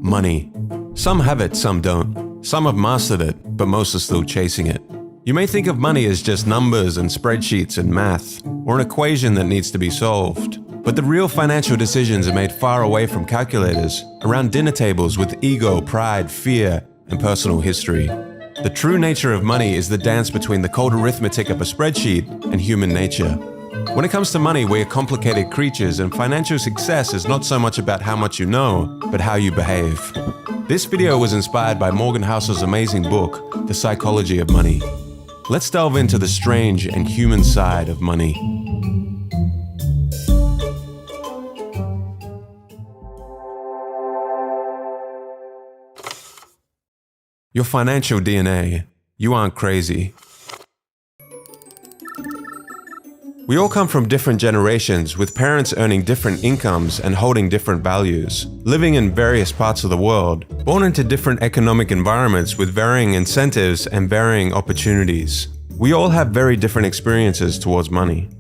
Money. Some have it, some don't. Some have mastered it, but most are still chasing it. You may think of money as just numbers and spreadsheets and math, or an equation that needs to be solved. But the real financial decisions are made far away from calculators, around dinner tables with ego, pride, fear, and personal history. The true nature of money is the dance between the cold arithmetic of a spreadsheet and human nature. When it comes to money, we are complicated creatures, and financial success is not so much about how much you know, but how you behave. This video was inspired by Morgan Housel's amazing book, The Psychology of Money. Let's delve into the strange and human side of money. Your financial DNA. You aren't crazy. We all come from different generations, with parents earning different incomes and holding different values, living in various parts of the world, born into different economic environments with varying incentives and varying opportunities. We all have very different experiences towards money.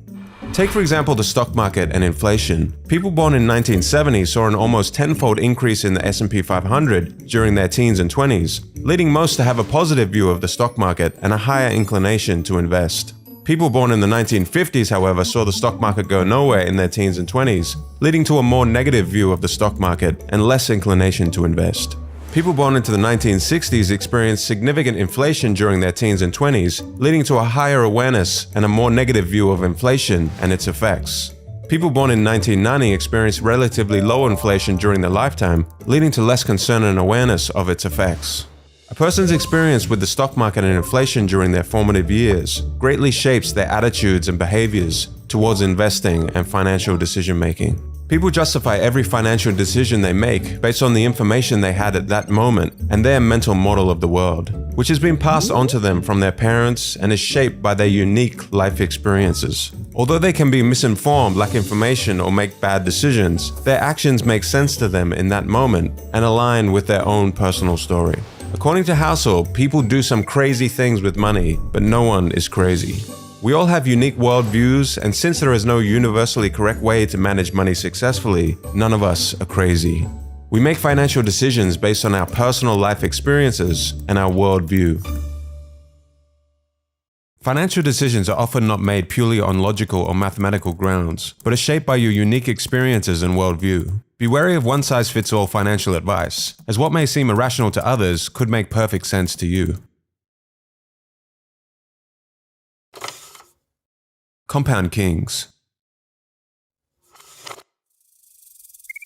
Take for example the stock market and inflation. People born in 1970 saw an almost tenfold increase in the S&P 500 during their teens and 20s, leading most to have a positive view of the stock market and a higher inclination to invest. People born in the 1950s, however, saw the stock market go nowhere in their teens and 20s, leading to a more negative view of the stock market and less inclination to invest. People born into the 1960s experienced significant inflation during their teens and 20s, leading to a higher awareness and a more negative view of inflation and its effects. People born in 1990 experienced relatively low inflation during their lifetime, leading to less concern and awareness of its effects. A person's experience with the stock market and inflation during their formative years greatly shapes their attitudes and behaviors towards investing and financial decision-making. People justify every financial decision they make based on the information they had at that moment and their mental model of the world, which has been passed on to them from their parents and is shaped by their unique life experiences. Although they can be misinformed, lack information, or make bad decisions, their actions make sense to them in that moment and align with their own personal story. According to Housel, people do some crazy things with money, but no one is crazy. We all have unique worldviews, and since there is no universally correct way to manage money successfully, none of us are crazy. We make financial decisions based on our personal life experiences and our worldview. Financial decisions are often not made purely on logical or mathematical grounds, but are shaped by your unique experiences and worldview. Be wary of one-size-fits-all financial advice, as what may seem irrational to others could make perfect sense to you. Compound Kings.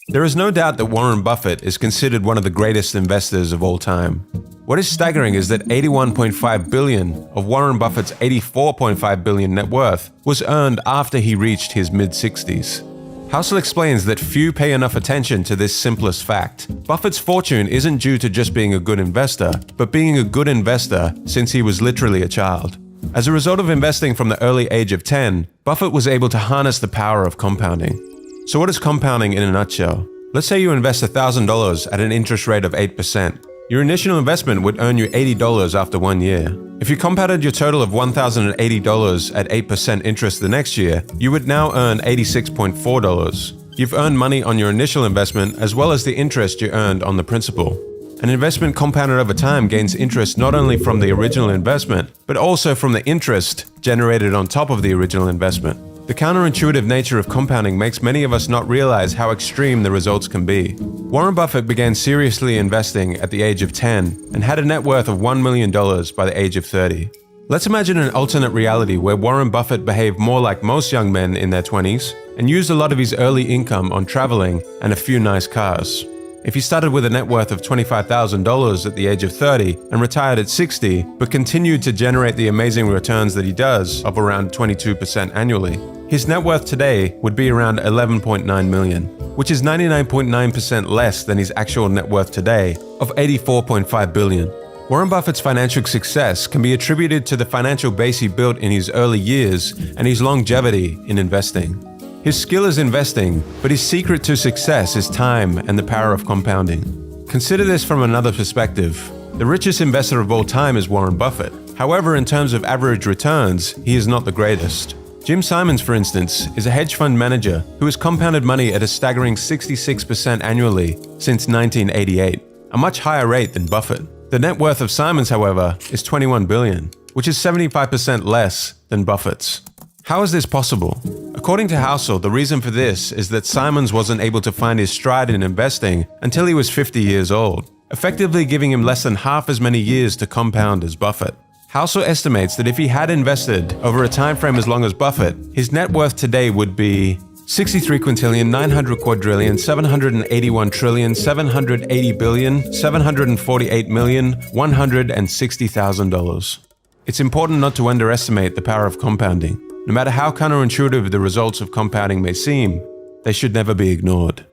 There is no doubt that Warren Buffett is considered one of the greatest investors of all time. What is staggering is that $81.5 billion of Warren Buffett's $84.5 billion net worth was earned after he reached his mid-60s. Housel explains that few pay enough attention to this simplest fact. Buffett's fortune isn't due to just being a good investor, but being a good investor since he was literally a child. As a result of investing from the early age of 10, Buffett was able to harness the power of compounding. So what is compounding in a nutshell? Let's say you invest $1,000 at an interest rate of 8%. Your initial investment would earn you $80 after 1 year. If you compounded your total of $1,080 at 8% interest the next year, you would now earn $86.4. You've earned money on your initial investment as well as the interest you earned on the principal. An investment compounded over time gains interest not only from the original investment, but also from the interest generated on top of the original investment. The counterintuitive nature of compounding makes many of us not realize how extreme the results can be. Warren Buffett began seriously investing at the age of 10 and had a net worth of $1 million by the age of 30. Let's imagine an alternate reality where Warren Buffett behaved more like most young men in their 20s and used a lot of his early income on traveling and a few nice cars. If he started with a net worth of $25,000 at the age of 30 and retired at 60, but continued to generate the amazing returns that he does of around 22% annually, his net worth today would be around $11.9 million, which is 99.9% less than his actual net worth today of $84.5 billion. Warren Buffett's financial success can be attributed to the financial base he built in his early years and his longevity in investing. His skill is investing, but his secret to success is time and the power of compounding. Consider this from another perspective. The richest investor of all time is Warren Buffett. However, in terms of average returns, he is not the greatest. Jim Simons, for instance, is a hedge fund manager who has compounded money at a staggering 66% annually since 1988. a much higher rate than Buffett. The net worth of Simons, however, is $21 billion, which is 75% less than Buffett's. How is this possible? According to Housel, the reason for this is that Simons wasn't able to find his stride in investing until he was 50 years old, effectively giving him less than half as many years to compound as Buffett. Housel estimates that if he had invested over a time frame as long as Buffett, his net worth today would be 63 quintillion, 900 quadrillion, 781 trillion, 780 billion, 748 million, $160,000. It's important not to underestimate the power of compounding. No matter how counterintuitive the results of compounding may seem, they should never be ignored.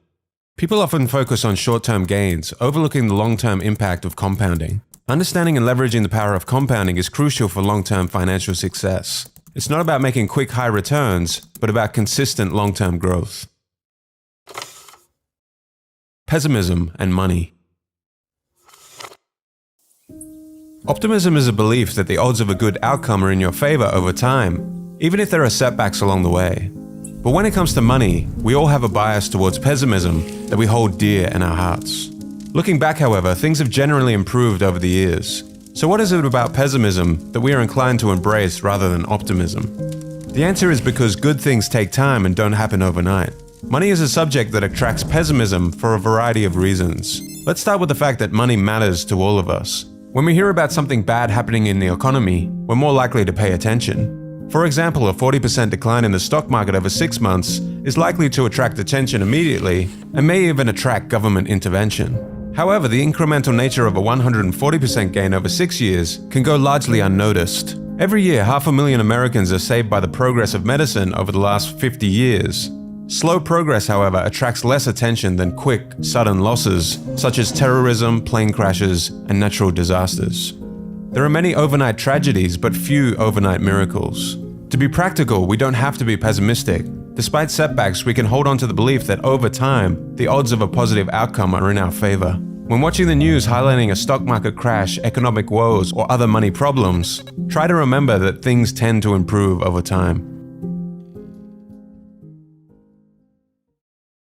People often focus on short-term gains, overlooking the long-term impact of compounding. Understanding and leveraging the power of compounding is crucial for long-term financial success. It's not about making quick high returns, but about consistent long-term growth. Pessimism and money. Optimism is a belief that the odds of a good outcome are in your favor over time, even if there are setbacks along the way. But when it comes to money, we all have a bias towards pessimism that we hold dear in our hearts. Looking back, however, things have generally improved over the years. So what is it about pessimism that we are inclined to embrace rather than optimism? The answer is because good things take time and don't happen overnight. Money is a subject that attracts pessimism for a variety of reasons. Let's start with the fact that money matters to all of us. When we hear about something bad happening in the economy, we're more likely to pay attention. For example, a 40% decline in the stock market over 6 months is likely to attract attention immediately and may even attract government intervention. However, the incremental nature of a 140% gain over 6 years can go largely unnoticed. Every year, 500,000 Americans are saved by the progress of medicine over the last 50 years. Slow progress, however, attracts less attention than quick, sudden losses, such as terrorism, plane crashes, and natural disasters. There are many overnight tragedies, but few overnight miracles. To be practical, we don't have to be pessimistic. Despite setbacks, we can hold on to the belief that over time, the odds of a positive outcome are in our favor. When watching the news highlighting a stock market crash, economic woes, or other money problems, try to remember that things tend to improve over time.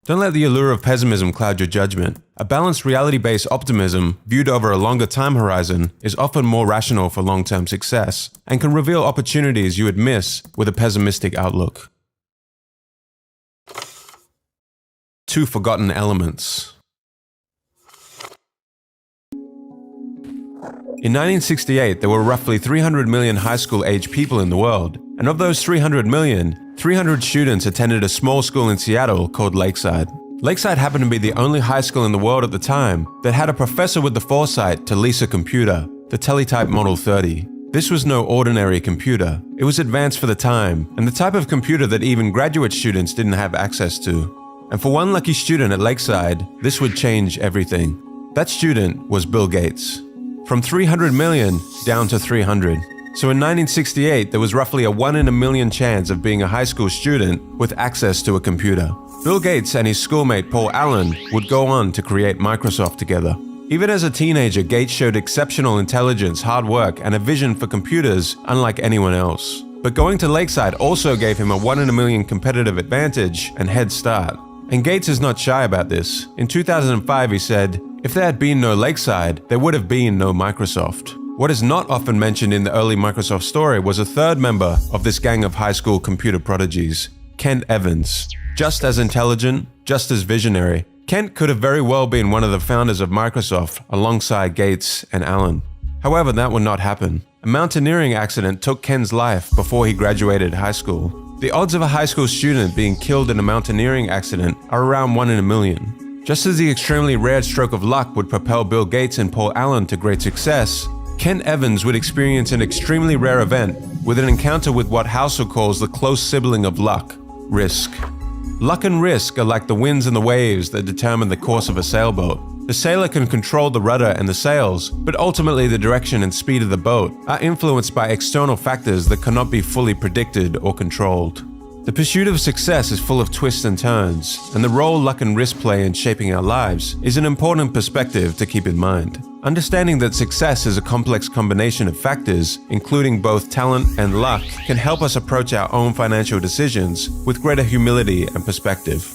Don't let the allure of pessimism cloud your judgment. A balanced reality-based optimism, viewed over a longer time horizon, is often more rational for long-term success and can reveal opportunities you would miss with a pessimistic outlook. 2 forgotten elements. In 1968, there were roughly 300 million high school-aged people in the world, and of those 300 million, 300 students attended a small school in Seattle called Lakeside. Lakeside happened to be the only high school in the world at the time that had a professor with the foresight to lease a computer, the Teletype Model 30. This was no ordinary computer. It was advanced for the time, and the type of computer that even graduate students didn't have access to. And for one lucky student at Lakeside, this would change everything. That student was Bill Gates. From 300 million down to 300. So in 1968, there was roughly a 1 in a million chance of being a high school student with access to a computer. Bill Gates and his schoolmate Paul Allen would go on to create Microsoft together. Even as a teenager, Gates showed exceptional intelligence, hard work, and a vision for computers unlike anyone else. But going to Lakeside also gave him a 1 in a million competitive advantage and head start. And Gates is not shy about this. In 2005, he said, "If there had been no Lakeside, there would have been no Microsoft." What is not often mentioned in the early Microsoft story was a third member of this gang of high school computer prodigies, Kent Evans. Just as intelligent, just as visionary, Kent could have very well been one of the founders of Microsoft alongside Gates and Allen. However, that would not happen. A mountaineering accident took Kent's life before he graduated high school. The odds of a high school student being killed in a mountaineering accident are around 1 in a million. Just as the extremely rare stroke of luck would propel Bill Gates and Paul Allen to great success, Kent Evans would experience an extremely rare event with an encounter with what Housel calls the close sibling of luck, risk. Luck and risk are like the winds and the waves that determine the course of a sailboat. The sailor can control the rudder and the sails, but ultimately the direction and speed of the boat are influenced by external factors that cannot be fully predicted or controlled. The pursuit of success is full of twists and turns, and the role luck and risk play in shaping our lives is an important perspective to keep in mind. Understanding that success is a complex combination of factors, including both talent and luck, can help us approach our own financial decisions with greater humility and perspective.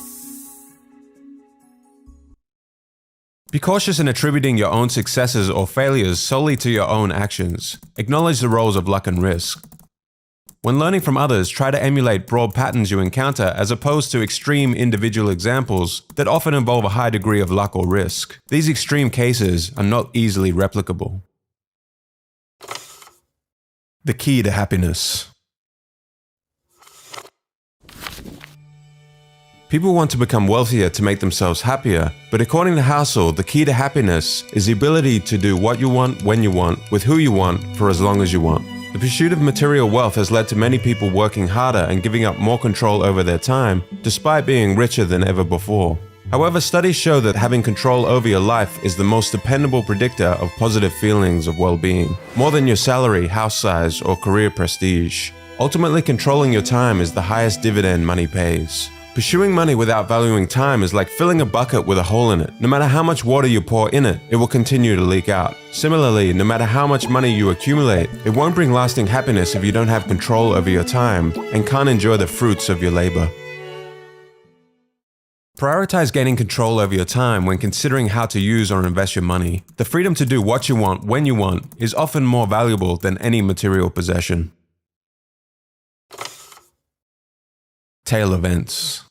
Be cautious in attributing your own successes or failures solely to your own actions. Acknowledge the roles of luck and risk. When learning from others, try to emulate broad patterns you encounter as opposed to extreme individual examples that often involve a high degree of luck or risk. These extreme cases are not easily replicable. The key to happiness. People want to become wealthier to make themselves happier, but according to Housel, the key to happiness is the ability to do what you want, when you want, with who you want, for as long as you want. The pursuit of material wealth has led to many people working harder and giving up more control over their time, despite being richer than ever before. However, studies show that having control over your life is the most dependable predictor of positive feelings of well-being, more than your salary, house size, or career prestige. Ultimately, controlling your time is the highest dividend money pays. Pursuing money without valuing time is like filling a bucket with a hole in it. No matter how much water you pour in it, it will continue to leak out. Similarly, no matter how much money you accumulate, it won't bring lasting happiness if you don't have control over your time and can't enjoy the fruits of your labor. Prioritize gaining control over your time when considering how to use or invest your money. The freedom to do what you want when you want is often more valuable than any material possession. Tail events.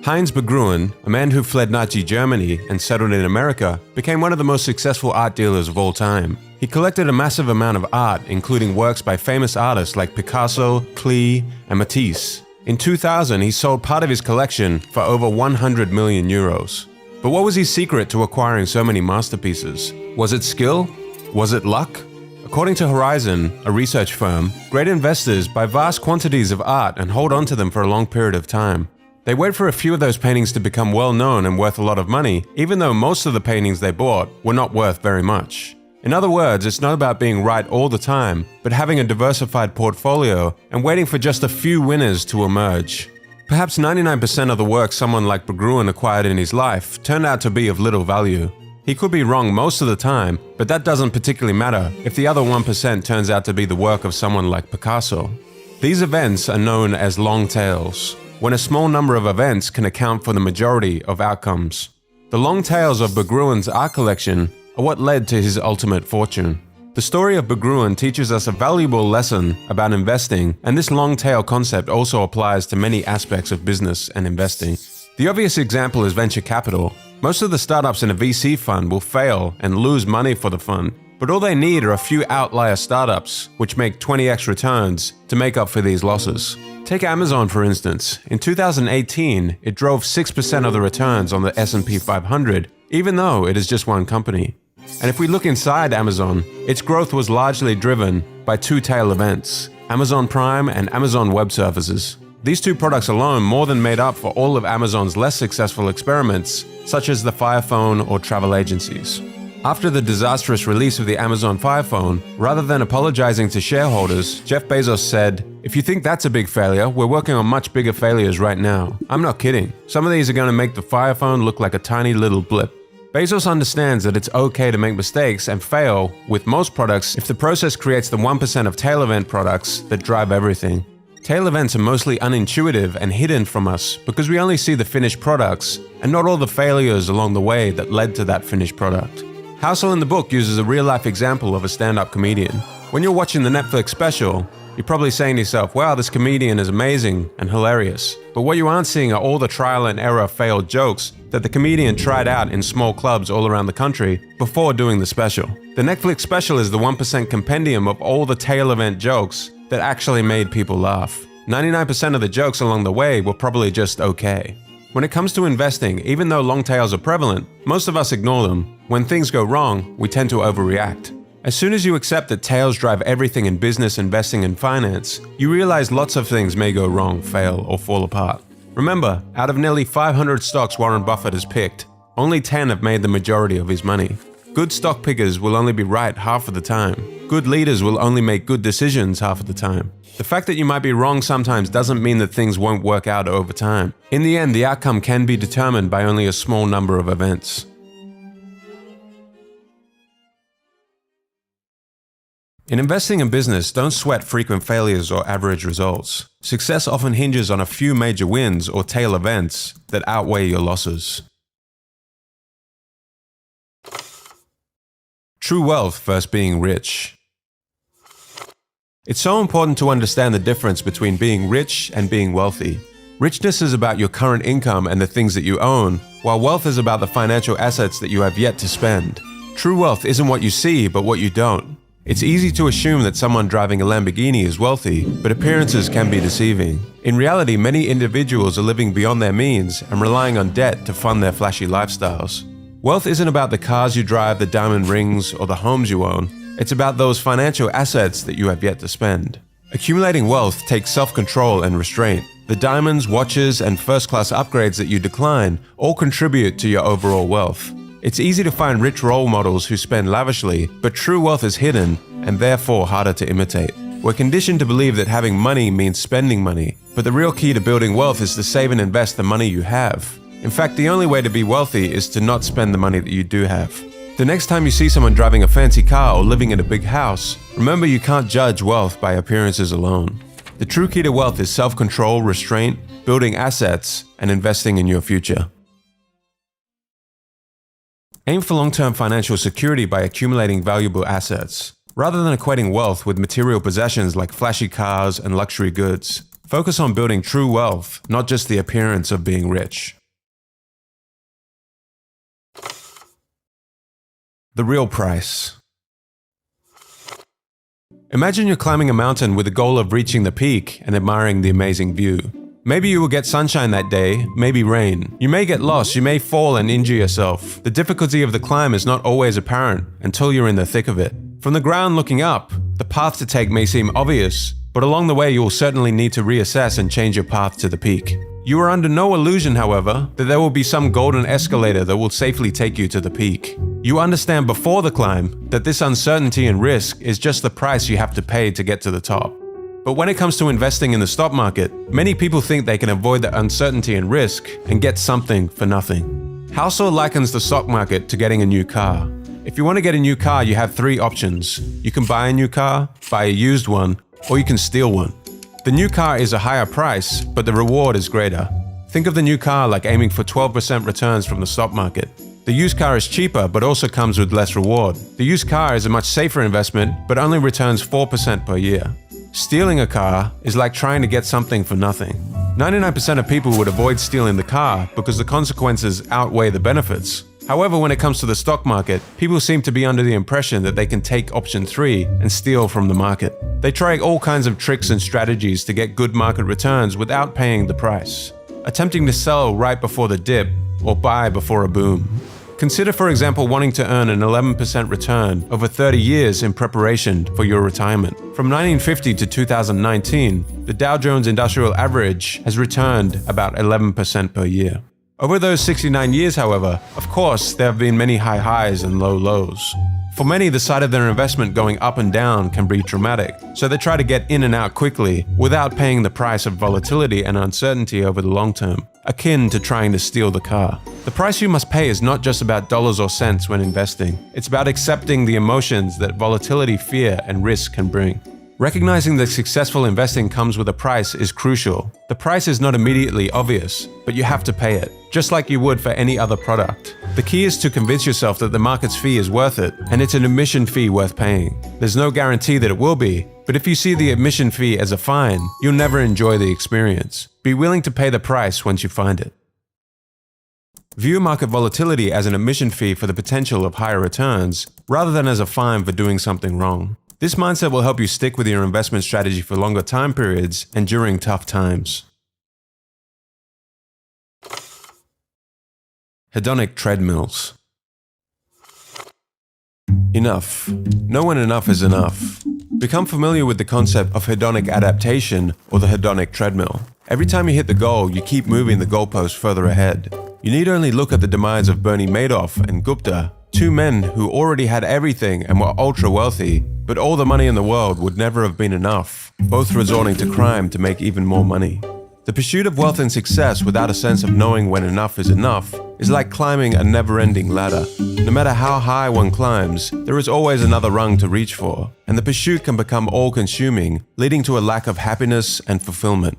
Heinz Berggruen, a man who fled Nazi Germany and settled in America, became one of the most successful art dealers of all time. He collected a massive amount of art, including works by famous artists like Picasso, Klee, and Matisse. In 2000, he sold part of his collection for over 100 million euros. But what was his secret to acquiring so many masterpieces? Was it skill? Was it luck? According to Horizon, a research firm, great investors buy vast quantities of art and hold on to them for a long period of time. They wait for a few of those paintings to become well known and worth a lot of money, even though most of the paintings they bought were not worth very much. In other words, it's not about being right all the time, but having a diversified portfolio and waiting for just a few winners to emerge. Perhaps 99% of the work someone like Berggruen acquired in his life turned out to be of little value. He could be wrong most of the time, but that doesn't particularly matter if the other 1% turns out to be the work of someone like Picasso. These events are known as long tails, when a small number of events can account for the majority of outcomes. The long tails of Berggruen's art collection are what led to his ultimate fortune. The story of Berggruen teaches us a valuable lesson about investing, and this long tail concept also applies to many aspects of business and investing. The obvious example is venture capital. Most of the startups in a VC fund will fail and lose money for the fund, but all they need are a few outlier startups which make 20x returns to make up for these losses. Take Amazon for instance. In 2018, it drove 6% of the returns on the S&P 500, even though it is just one company. And if we look inside Amazon, its growth was largely driven by two tail events, Amazon Prime and Amazon Web Services. These two products alone more than made up for all of Amazon's less successful experiments, such as the Fire Phone or travel agencies. After the disastrous release of the Amazon Fire Phone, rather than apologizing to shareholders, Jeff Bezos said, "If you think that's a big failure, we're working on much bigger failures right now. I'm not kidding. Some of these are going to make the Fire Phone look like a tiny little blip." Bezos understands that it's okay to make mistakes and fail with most products if the process creates the 1% of tail event products that drive everything. Tail events are mostly unintuitive and hidden from us because we only see the finished products and not all the failures along the way that led to that finished product. Housel in the book uses a real-life example of a stand-up comedian. When you're watching the Netflix special, you're probably saying to yourself, wow, this comedian is amazing and hilarious. But what you aren't seeing are all the trial and error failed jokes that the comedian tried out in small clubs all around the country before doing the special. The Netflix special is the 1% compendium of all the tail event jokes that actually made people laugh. 99% of the jokes along the way were probably just okay. When it comes to investing, even though long tails are prevalent, most of us ignore them. When things go wrong, we tend to overreact. As soon as you accept that tails drive everything in business, investing, and finance, you realize lots of things may go wrong, fail, or fall apart. Remember, out of nearly 500 stocks Warren Buffett has picked, only 10 have made the majority of his money. Good stock pickers will only be right half of the time. Good leaders will only make good decisions half of the time. The fact that you might be wrong sometimes doesn't mean that things won't work out over time. In the end, the outcome can be determined by only a small number of events. In investing in business, don't sweat frequent failures or average results. Success often hinges on a few major wins or tail events that outweigh your losses. True wealth versus being rich. It's so important to understand the difference between being rich and being wealthy. Richness is about your current income and the things that you own, while wealth is about the financial assets that you have yet to spend. True wealth isn't what you see, but what you don't. It's easy to assume that someone driving a Lamborghini is wealthy, but appearances can be deceiving. In reality, many individuals are living beyond their means and relying on debt to fund their flashy lifestyles. Wealth isn't about the cars you drive, the diamond rings, or the homes you own. It's about those financial assets that you have yet to spend. Accumulating wealth takes self-control and restraint. The diamonds, watches, and first-class upgrades that you decline all contribute to your overall wealth. It's easy to find rich role models who spend lavishly, but true wealth is hidden and therefore harder to imitate. We're conditioned to believe that having money means spending money, but the real key to building wealth is to save and invest the money you have. In fact, the only way to be wealthy is to not spend the money that you do have. The next time you see someone driving a fancy car or living in a big house, remember you can't judge wealth by appearances alone. The true key to wealth is self-control, restraint, building assets, and investing in your future. Aim for long-term financial security by accumulating valuable assets. Rather than equating wealth with material possessions like flashy cars and luxury goods, focus on building true wealth, not just the appearance of being rich. The real price. Imagine you're climbing a mountain with the goal of reaching the peak and admiring the amazing view. Maybe you will get sunshine that day, maybe rain. You may get lost, you may fall and injure yourself. The difficulty of the climb is not always apparent until you're in the thick of it. From the ground looking up, the path to take may seem obvious, but along the way you will certainly need to reassess and change your path to the peak. You are under no illusion, however, that there will be some golden escalator that will safely take you to the peak. You understand before the climb that this uncertainty and risk is just the price you have to pay to get to the top. But when it comes to investing in the stock market, many people think they can avoid the uncertainty and risk and get something for nothing. Housel likens the stock market to getting a new car. If you want to get a new car, you have three options. You can buy a new car, buy a used one, or you can steal one. The new car is a higher price, but the reward is greater. Think of the new car like aiming for 12% returns from the stock market. The used car is cheaper, but also comes with less reward. The used car is a much safer investment, but only returns 4% per year. Stealing a car is like trying to get something for nothing. 99% of people would avoid stealing the car because the consequences outweigh the benefits. However, when it comes to the stock market, people seem to be under the impression that they can take option 3 and steal from the market. They try all kinds of tricks and strategies to get good market returns without paying the price, attempting to sell right before the dip or buy before a boom. Consider, for example, wanting to earn an 11% return over 30 years in preparation for your retirement. From 1950 to 2019, the Dow Jones Industrial Average has returned about 11% per year. Over those 69 years, however, of course, there have been many high highs and low lows. For many, the sight of their investment going up and down can be traumatic, so they try to get in and out quickly without paying the price of volatility and uncertainty over the long term, akin to trying to steal the car. The price you must pay is not just about dollars or cents when investing. It's about accepting the emotions that volatility, fear, and risk can bring. Recognizing that successful investing comes with a price is crucial. The price is not immediately obvious, but you have to pay it, just like you would for any other product. The key is to convince yourself that the market's fee is worth it, and it's an admission fee worth paying. There's no guarantee that it will be, but if you see the admission fee as a fine, you'll never enjoy the experience. Be willing to pay the price once you find it. View market volatility as an admission fee for the potential of higher returns, rather than as a fine for doing something wrong. This mindset will help you stick with your investment strategy for longer time periods and during tough times. Hedonic treadmills. Enough. No when enough is enough. Become familiar with the concept of hedonic adaptation, or the hedonic treadmill. Every time you hit the goal, you keep moving the goalpost further ahead. You need only look at the demise of Bernie Madoff and Gupta, two men who already had everything and were ultra wealthy, but all the money in the world would never have been enough, both resorting to crime to make even more money. The pursuit of wealth and success without a sense of knowing when enough is enough is like climbing a never-ending ladder. No matter how high one climbs, there is always another rung to reach for, and the pursuit can become all-consuming, leading to a lack of happiness and fulfillment.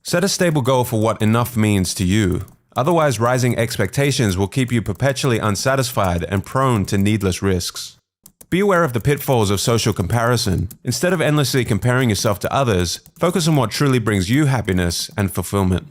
Set a stable goal for what enough means to you. Otherwise, rising expectations will keep you perpetually unsatisfied and prone to needless risks. Be aware of the pitfalls of social comparison. Instead of endlessly comparing yourself to others, focus on what truly brings you happiness and fulfillment.